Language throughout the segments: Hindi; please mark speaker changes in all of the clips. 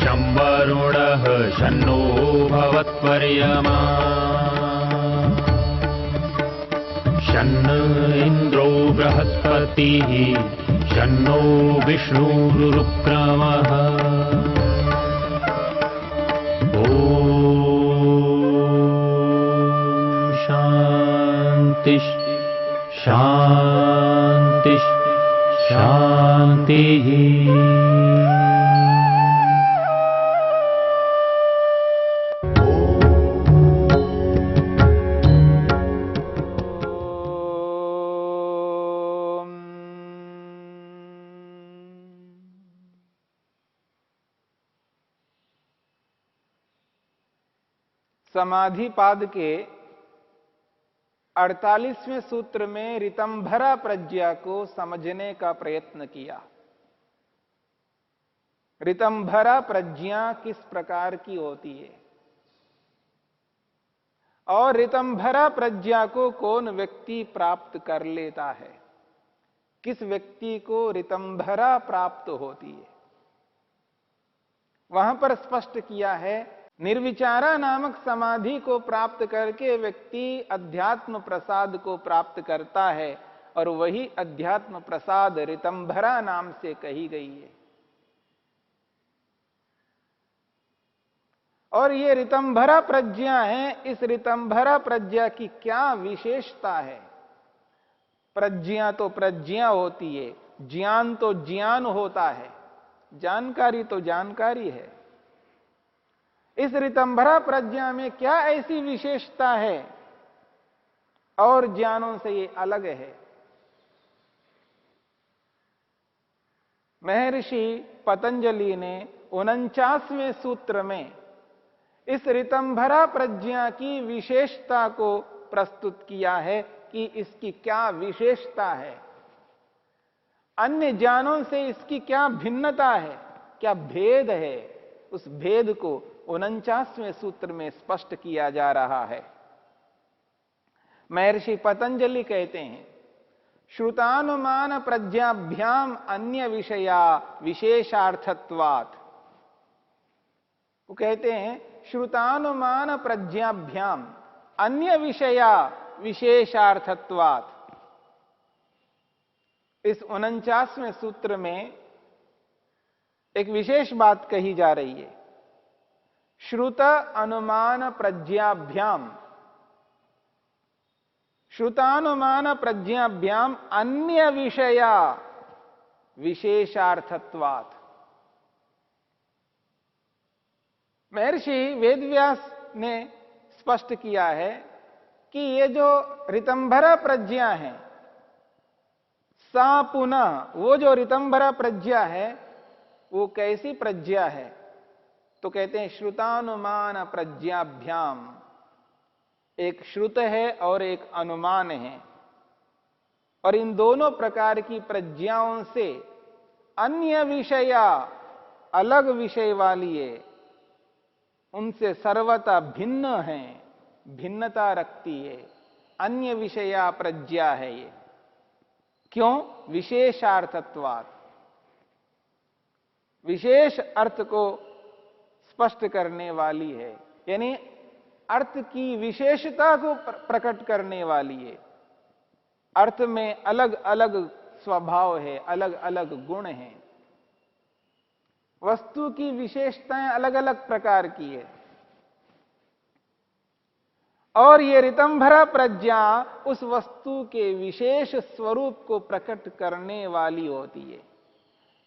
Speaker 1: शं वरुणः शन्नो भवत्पर्यमा शन्न इन्द्रो बृहस्पतिः शन्नो विष्णुरुक्रमः ॐ शान्ति शान्ति शान्तिः।
Speaker 2: समाधिपाद के 48वें सूत्र में ऋतंभरा प्रज्ञा को समझने का प्रयत्न किया। ऋतंभरा प्रज्ञा किस प्रकार की होती है और ऋतंभरा प्रज्ञा को कौन व्यक्ति प्राप्त कर लेता है, किस व्यक्ति को ऋतंभरा प्राप्त होती है। वहां पर स्पष्ट किया है, निर्विचारा नामक समाधि को प्राप्त करके व्यक्ति अध्यात्म प्रसाद को प्राप्त करता है और वही अध्यात्म प्रसाद ऋतंभरा नाम से कही गई है। और ये ऋतंभरा प्रज्ञा है, इस ऋतंभरा प्रज्ञा की क्या विशेषता है। प्रज्ञा तो प्रज्ञा होती है, ज्ञान तो ज्ञान होता है, जानकारी तो जानकारी है। इस ऋतंभरा प्रज्ञा में क्या ऐसी विशेषता है और ज्ञानों से ये अलग है। महर्षि पतंजलि ने 49वें सूत्र में इस ऋतंभरा प्रज्ञा की विशेषता को प्रस्तुत किया है कि इसकी क्या विशेषता है, अन्य ज्ञानों से इसकी क्या भिन्नता है, क्या भेद है। उस भेद को 49वें सूत्र में स्पष्ट किया जा रहा है। महर्षि पतंजलि कहते हैं, श्रुतानुमान प्रज्ञाभ्याम अन्य विषया विशेषार्थत्वात्। वो कहते हैं, श्रुतानुमान प्रज्ञाभ्याम अन्य विषया विशेषार्थत्वात्। इस 49वें सूत्र में एक विशेष बात कही जा रही है। श्रुत अनुमान प्रज्ञाभ्याम, श्रुतानुमान प्रज्ञाभ्याम अन्य विषया विशेषार्थत्वात्। महर्षि वेदव्यास ने स्पष्ट किया है कि ये जो ऋतंभरा प्रज्ञा है, सा पुनः वो जो ऋतंभरा प्रज्ञा है वो कैसी प्रज्ञा है। तो कहते हैं, श्रुतानुमान प्रज्ञाभ्याम, एक श्रुत है और एक अनुमान है, और इन दोनों प्रकार की प्रज्ञाओं से अन्य विषया, अलग विषय वाली है, उनसे सर्वथा भिन्न है, भिन्नता रखती है। अन्य विषया प्रज्ञा है ये। क्यों? विशेषार्थत्वात्, विशेष अर्थ को स्पष्ट करने वाली है, यानी अर्थ की विशेषता को प्रकट करने वाली है। अर्थ में अलग अलग स्वभाव है, अलग अलग गुण हैं। वस्तु की विशेषताएं अलग अलग प्रकार की है, और ये ऋतंभरा प्रज्ञा उस वस्तु के विशेष स्वरूप को प्रकट करने वाली होती है।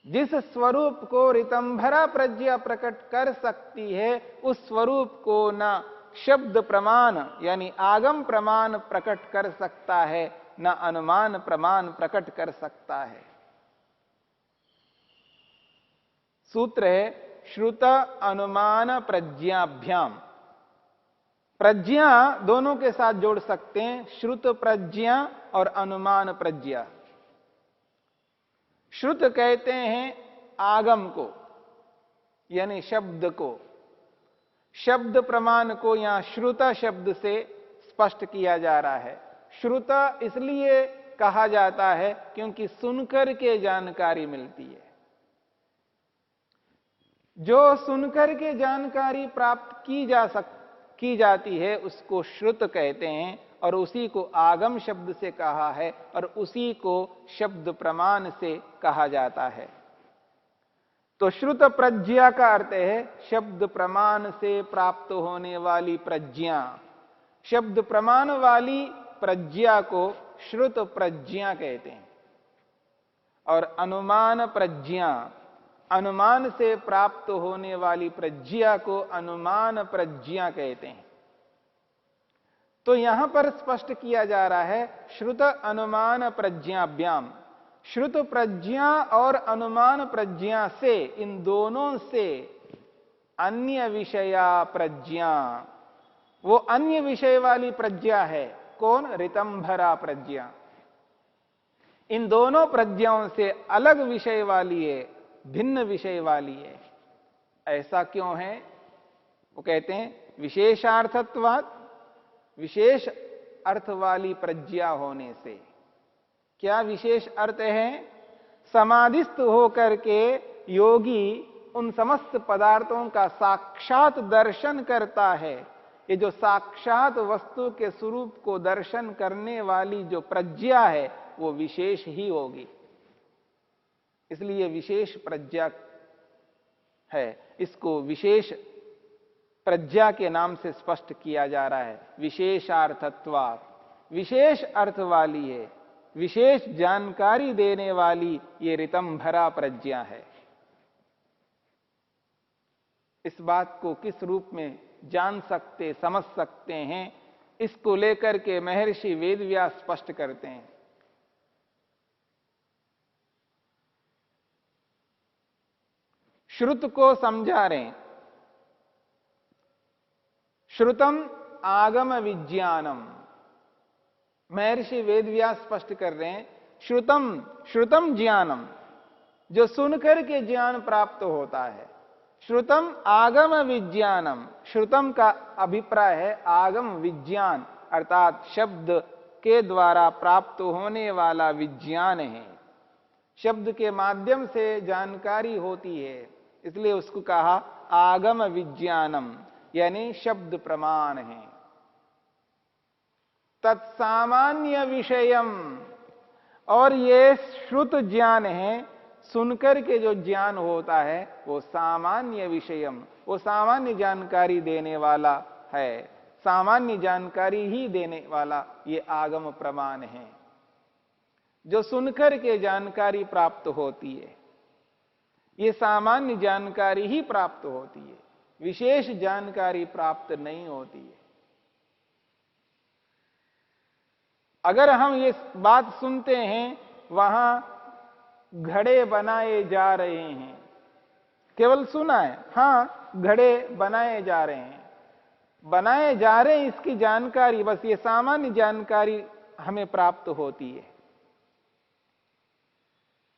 Speaker 2: जिस स्वरूप को ऋतंभरा प्रज्ञा प्रकट कर सकती है, उस स्वरूप को न शब्द प्रमाण यानी आगम प्रमाण प्रकट कर सकता है, न अनुमान प्रमाण प्रकट कर सकता है। सूत्र है, श्रुत अनुमान प्रज्ञाभ्याम। प्रज्ञा दोनों के साथ जोड़ सकते हैं, श्रुत प्रज्ञा और अनुमान प्रज्ञा। श्रुत कहते हैं आगम को, यानी शब्द को। शब्द प्रमाण को यहां श्रुत शब्द से स्पष्ट किया जा रहा है। श्रुत इसलिए कहा जाता है क्योंकि सुनकर के जानकारी मिलती है। जो सुनकर के जानकारी प्राप्त की जाती है उसको श्रुत कहते हैं, और उसी को आगम शब्द से कहा है, और उसी को शब्द प्रमाण से कहा जाता है। तो श्रुत प्रज्ञा का अर्थ है शब्द प्रमाण से प्राप्त होने वाली प्रज्ञा। शब्द प्रमाण वाली प्रज्ञा को श्रुत प्रज्ञा कहते हैं। और अनुमान प्रज्ञा, अनुमान से प्राप्त होने वाली प्रज्ञा को अनुमान प्रज्ञा कहते हैं। तो यहां पर स्पष्ट किया जा रहा है श्रुत अनुमान प्रज्ञाभ्याम, श्रुत प्रज्ञा और अनुमान प्रज्ञा से, इन दोनों से अन्य विषया प्रज्ञा, वो अन्य विषय वाली प्रज्ञा है। कौन? ऋतंभरा प्रज्ञा। इन दोनों प्रज्ञाओं से अलग विषय वाली है, भिन्न विषय वाली है। ऐसा क्यों है? वो कहते हैं विशेषार्थत्वात्, विशेष अर्थ वाली प्रज्ञा होने से। क्या विशेष अर्थ है? समाधिस्थ होकर के योगी उन समस्त पदार्थों का साक्षात दर्शन करता है। ये जो साक्षात वस्तु के स्वरूप को दर्शन करने वाली जो प्रज्ञा है वो विशेष ही होगी, इसलिए विशेष प्रज्ञा है। इसको विशेष प्रज्ञा के नाम से स्पष्ट किया जा रहा है। विशेषार्थत्वात्, विशेष अर्थ वाली है, विशेष जानकारी देने वाली ये ऋतंभरा प्रज्ञा है। इस बात को किस रूप में जान सकते, समझ सकते हैं, इसको लेकर के महर्षि वेदव्यास स्पष्ट करते हैं। श्रुत को समझा रहे हैं। श्रुतम आगम विज्ञानम, महर्षि वेदव्यास स्पष्ट कर रहे हैं श्रुतम, श्रुतम ज्ञानम, जो सुनकर के ज्ञान प्राप्त होता है। श्रुतम आगम विज्ञानम, श्रुतम का अभिप्राय है आगम विज्ञान, अर्थात शब्द के द्वारा प्राप्त होने वाला विज्ञान है। शब्द के माध्यम से जानकारी होती है, इसलिए उसको कहा आगम विज्ञानम, यानी शब्द प्रमाण है। तत्सामान्य विषयम, और ये श्रुत ज्ञान है, सुनकर के जो ज्ञान होता है वो सामान्य विषयम, वो सामान्य जानकारी देने वाला है। सामान्य जानकारी ही देने वाला ये आगम प्रमाण है, जो सुनकर के जानकारी प्राप्त होती है। ये सामान्य जानकारी ही प्राप्त होती है, विशेष जानकारी प्राप्त नहीं होती है। अगर हम ये बात सुनते हैं वहां घड़े बनाए जा रहे हैं, केवल सुना है, हाँ घड़े बनाए जा रहे हैं, बनाए जा रहे हैं, इसकी जानकारी, बस ये सामान्य जानकारी हमें प्राप्त होती है।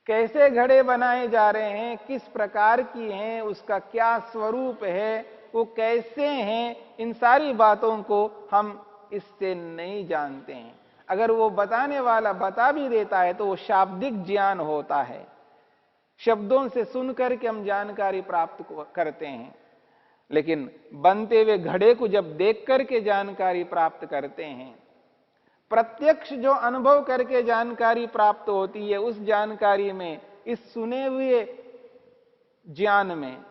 Speaker 2: कैसे घड़े बनाए जा रहे हैं, किस प्रकार की हैं, उसका क्या स्वरूप है, वो कैसे हैं, इन सारी बातों को हम इससे नहीं जानते हैं। अगर वो बताने वाला बता भी देता है तो वो शाब्दिक ज्ञान होता है, शब्दों से सुन करके हम जानकारी प्राप्त करते हैं। लेकिन बनते हुए घड़े को जब देख करके जानकारी प्राप्त करते हैं, प्रत्यक्ष जो अनुभव करके जानकारी प्राप्त होती है, उस जानकारी में, इस सुने हुए ज्ञान में,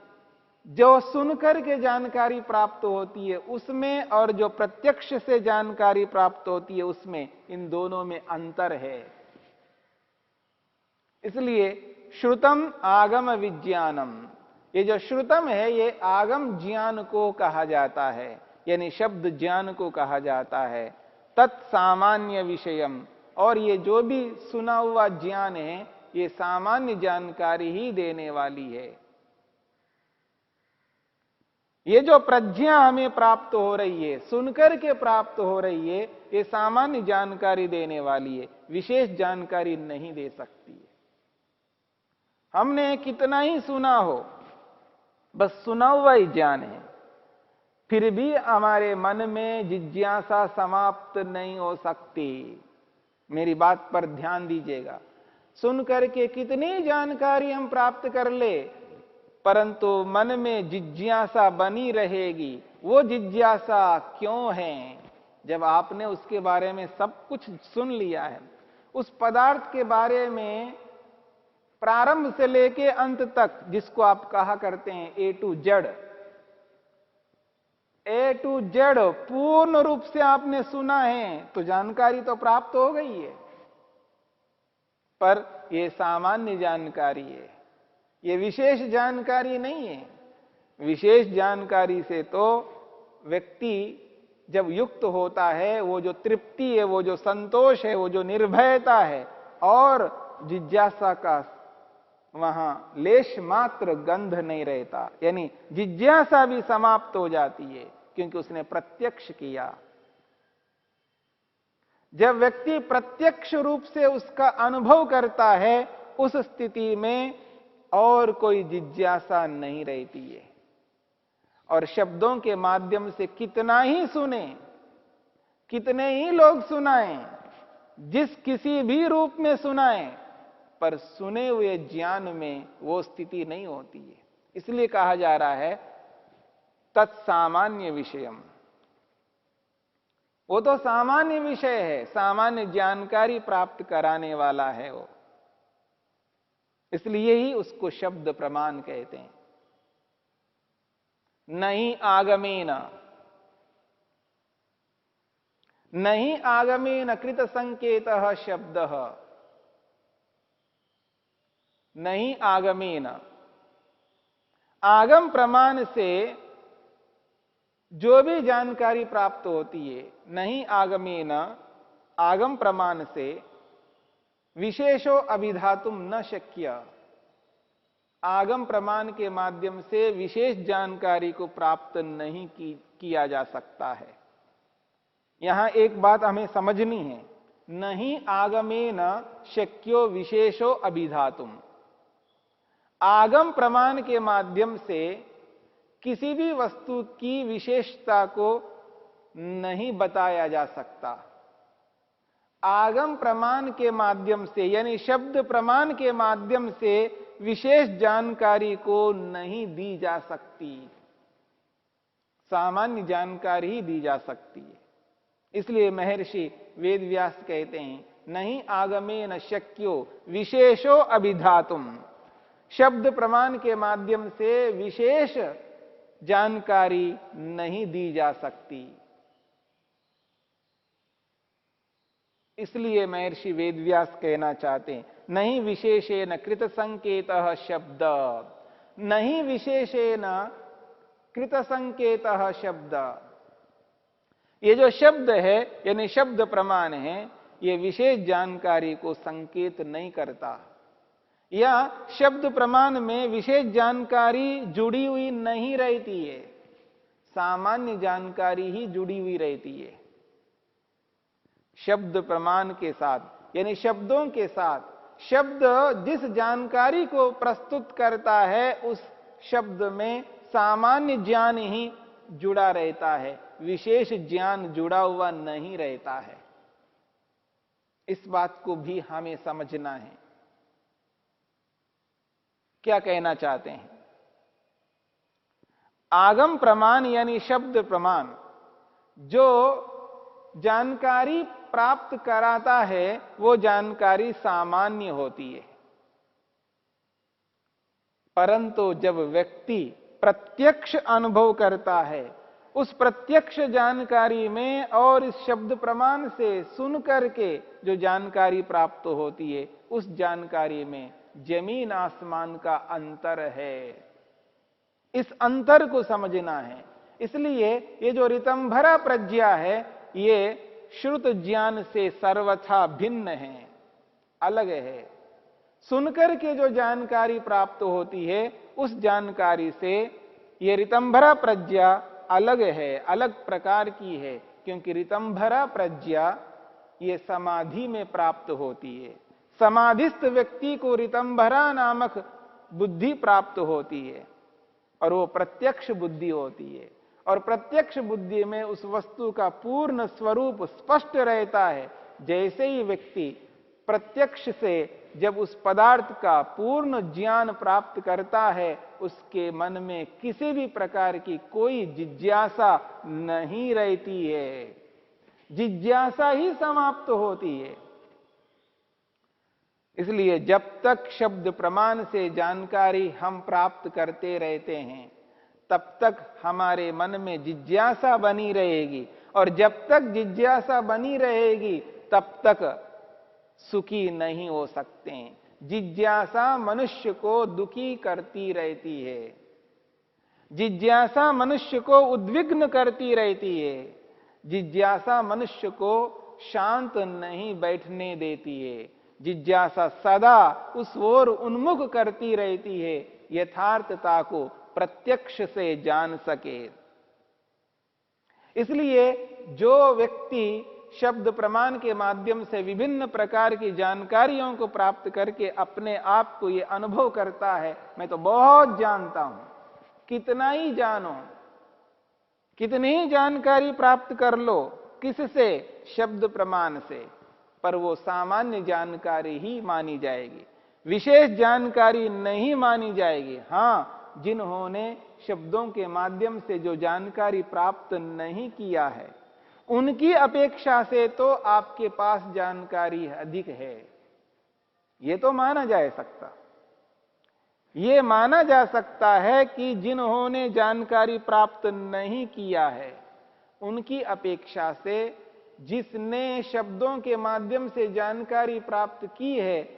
Speaker 2: जो सुनकर के जानकारी प्राप्त होती है उसमें, और जो प्रत्यक्ष से जानकारी प्राप्त होती है उसमें, इन दोनों में अंतर है। इसलिए श्रुतम आगम विज्ञानम, ये जो श्रुतम है ये आगम ज्ञान को कहा जाता है, यानी शब्द ज्ञान को कहा जाता है। तत्सामान्य विषयम, और ये जो भी सुना हुआ ज्ञान है ये सामान्य जानकारी ही देने वाली है। ये जो प्रज्ञा हमें प्राप्त हो रही है, सुनकर के प्राप्त हो रही है, ये सामान्य जानकारी देने वाली है, विशेष जानकारी नहीं दे सकती है। हमने कितना ही सुना हो, बस सुना हुआ ही ज्ञान है, फिर भी हमारे मन में जिज्ञासा समाप्त नहीं हो सकती। मेरी बात पर ध्यान दीजिएगा। सुन करके कितनी जानकारी हम प्राप्त कर ले, परंतु मन में जिज्ञासा बनी रहेगी। वो जिज्ञासा क्यों है? जब आपने उसके बारे में सब कुछ सुन लिया है, उस पदार्थ के बारे में प्रारंभ से लेके अंत तक, जिसको आप कहा करते हैं ए टू जेड पूर्ण रूप से आपने सुना है, तो जानकारी तो प्राप्त हो गई है। पर यह सामान्य जानकारी है, यह विशेष जानकारी नहीं है। विशेष जानकारी से तो व्यक्ति जब युक्त होता है, वो जो तृप्ति है, वो जो संतोष है, वो जो निर्भयता है, और जिज्ञासा का वहां लेश मात्र गंध नहीं रहता, यानी जिज्ञासा भी समाप्त हो जाती है, क्योंकि उसने प्रत्यक्ष किया। जब व्यक्ति प्रत्यक्ष रूप से उसका अनुभव करता है, उस स्थिति में और कोई जिज्ञासा नहीं रहती है। और शब्दों के माध्यम से कितना ही सुने, कितने ही लोग सुनाएं, जिस किसी भी रूप में सुनाएं, पर सुने हुए ज्ञान में वो स्थिति नहीं होती है। इसलिए कहा जा रहा है तत्सामान्य विषयम। वो तो सामान्य विषय है, सामान्य जानकारी प्राप्त कराने वाला है वो, इसलिए ही उसको शब्द प्रमाण कहते हैं। नहीं आगमेन कृत संकेतः शब्दः। नहीं आगमेन, आगम प्रमाण से जो भी जानकारी प्राप्त होती है, नहीं आगमेन, आगम प्रमाण से विशेषो अभिधातुम न शक्य। आगम प्रमाण के माध्यम से विशेष जानकारी को प्राप्त नहीं किया जा सकता है। यहां एक बात हमें समझनी है, नहीं आगमेन शक्यो विशेषो अभिधातुम। आगम प्रमाण के माध्यम से किसी भी वस्तु की विशेषता को नहीं बताया जा सकता। आगम प्रमाण के माध्यम से, यानी शब्द प्रमाण के माध्यम से विशेष जानकारी को नहीं दी जा सकती, सामान्य जानकारी ही दी जा सकती है। इसलिए महर्षि वेदव्यास कहते हैं, नहीं आगमेन शक्यो विशेषो अभिधातुम। शब्द प्रमाण के माध्यम से विशेष जानकारी नहीं दी जा सकती। इसलिए महर्षि वेदव्यास कहना चाहते हैं, नहीं विशेषेण कृत संकेतः शब्द। नहीं विशेषेण कृत संकेतः शब्द। ये जो शब्द है, यानी शब्द प्रमाण है, ये विशेष जानकारी को संकेत नहीं करता, या शब्द प्रमाण में विशेष जानकारी जुड़ी हुई नहीं रहती है, सामान्य जानकारी ही जुड़ी हुई रहती है। शब्द प्रमाण के साथ, यानी शब्दों के साथ, शब्द जिस जानकारी को प्रस्तुत करता है, उस शब्द में सामान्य ज्ञान ही जुड़ा रहता है, विशेष ज्ञान जुड़ा हुआ नहीं रहता है। इस बात को भी हमें समझना है। क्या कहना चाहते हैं? आगम प्रमाण यानी शब्द प्रमाण जो जानकारी प्राप्त कराता है, वो जानकारी सामान्य होती है। परंतु जब व्यक्ति प्रत्यक्ष अनुभव करता है, उस प्रत्यक्ष जानकारी में और इस शब्द प्रमाण से सुन करके जो जानकारी प्राप्त होती है, उस जानकारी में जमीन आसमान का अंतर है। इस अंतर को समझना है। इसलिए ये जो ऋतंभरा प्रज्ञा है, ये श्रुत ज्ञान से सर्वथा भिन्न है, अलग है। सुनकर के जो जानकारी प्राप्त होती है, उस जानकारी से ये ऋतंभरा प्रज्ञा अलग है, अलग प्रकार की है, क्योंकि ऋतंभरा प्रज्ञा ये समाधि में प्राप्त होती है। समाधिस्थ व्यक्ति को ऋतंभरा नामक बुद्धि प्राप्त होती है, और वो प्रत्यक्ष बुद्धि होती है। और प्रत्यक्ष बुद्धि में उस वस्तु का पूर्ण स्वरूप स्पष्ट रहता है। जैसे ही व्यक्ति प्रत्यक्ष से जब उस पदार्थ का पूर्ण ज्ञान प्राप्त करता है, उसके मन में किसी भी प्रकार की कोई जिज्ञासा नहीं रहती है, जिज्ञासा ही समाप्त होती है। इसलिए जब तक शब्द प्रमाण से जानकारी हम प्राप्त करते रहते हैं, तब तक हमारे मन में जिज्ञासा बनी रहेगी, और जब तक जिज्ञासा बनी रहेगी तब तक सुखी नहीं हो सकते हैं। जिज्ञासा मनुष्य को दुखी करती रहती है, जिज्ञासा मनुष्य को उद्विग्न करती रहती है, जिज्ञासा मनुष्य को शांत नहीं बैठने देती है, जिज्ञासा सदा उस ओर उन्मुख करती रहती है, यथार्थता को प्रत्यक्ष से जान सके। इसलिए जो व्यक्ति शब्द प्रमाण के माध्यम से विभिन्न प्रकार की जानकारियों को प्राप्त करके अपने आप को ये अनुभव करता है, मैं तो बहुत जानता हूं, कितना ही जानो, कितनी ही जानकारी प्राप्त कर लो, किससे? शब्द प्रमाण से, पर वो सामान्य जानकारी ही मानी जाएगी, विशेष जानकारी नहीं मानी जाएगी। हां, जिन्होंने शब्दों के माध्यम से जो जानकारी प्राप्त नहीं किया है, उनकी अपेक्षा से तो आपके पास जानकारी अधिक है, ये तो माना जा सकता। ये माना जा सकता है कि जिन्होंने जानकारी प्राप्त नहीं किया है, उनकी अपेक्षा से जिसने शब्दों के माध्यम से जानकारी प्राप्त की है,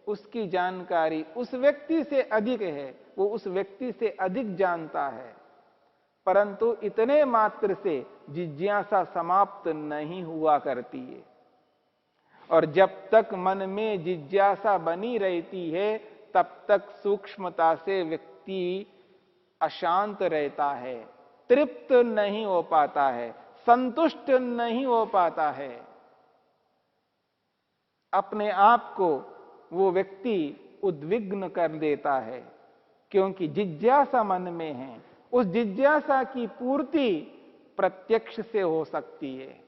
Speaker 2: उसकी जानकारी उस व्यक्ति से अधिक है, वो उस व्यक्ति से अधिक जानता है, परंतु इतने मात्र से जिज्ञासा समाप्त नहीं हुआ करती है। और जब तक मन में जिज्ञासा बनी रहती है, तब तक सूक्ष्मता से व्यक्ति अशांत रहता है, तृप्त नहीं हो पाता है, संतुष्ट नहीं हो पाता है। अपने आप को वो व्यक्ति उद्विग्न कर देता है, क्योंकि जिज्ञासा मन में है। उस जिज्ञासा की पूर्ति प्रत्यक्ष से हो सकती है।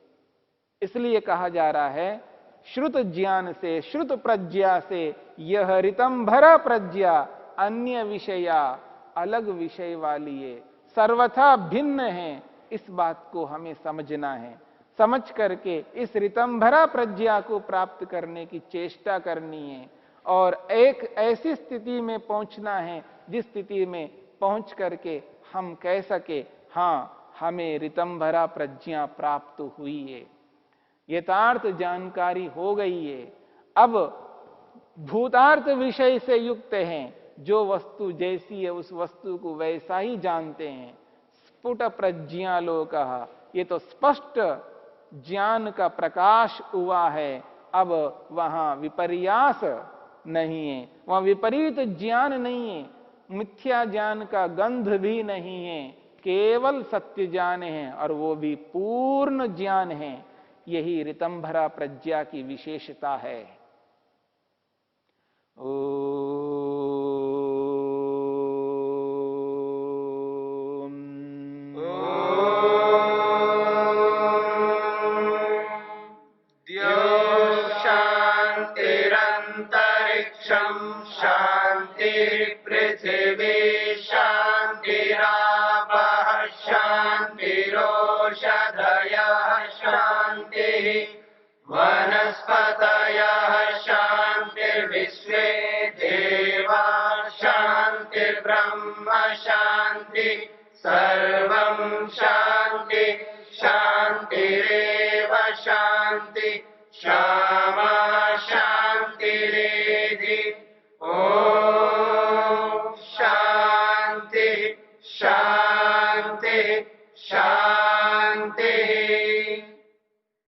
Speaker 2: इसलिए कहा जा रहा है, श्रुत ज्ञान से, श्रुत प्रज्ञा से यह ऋतंभरा प्रज्ञा अन्य विषया, अलग विषय वाली है, सर्वथा भिन्न है। इस बात को हमें समझना है, समझ करके इस ऋतंभरा प्रज्ञा को प्राप्त करने की चेष्टा करनी है, और एक ऐसी स्थिति में पहुंचना है जिस स्थिति में पहुंच करके हम कह सके, हां, हमें ऋतंभरा प्रज्ञा प्राप्त हुई है, यथार्थ जानकारी हो गई है। अब भूतार्थ विषय से युक्त हैं, जो वस्तु जैसी है उस वस्तु को वैसा ही जानते हैं। स्फुट प्रज्ञालोकः, ये तो स्पष्ट ज्ञान का प्रकाश हुआ है। अब वहां विपर्यास नहीं है, वहां विपरीत ज्ञान नहीं है, मिथ्या ज्ञान का गंध भी नहीं है, केवल सत्य ज्ञान है, और वो भी पूर्ण ज्ञान है। यही ऋतंभरा प्रज्ञा की विशेषता है।
Speaker 3: शांतिरंतरिक्षं शांतिर्पृथिवी शांतिरापः शांतिरोषधयः शांतिः वनस्पतयः शांतिर्विश्वे देवा शांतिर्ब्रह्म शांति सर्वं शांति शांतिरेव शांति शांति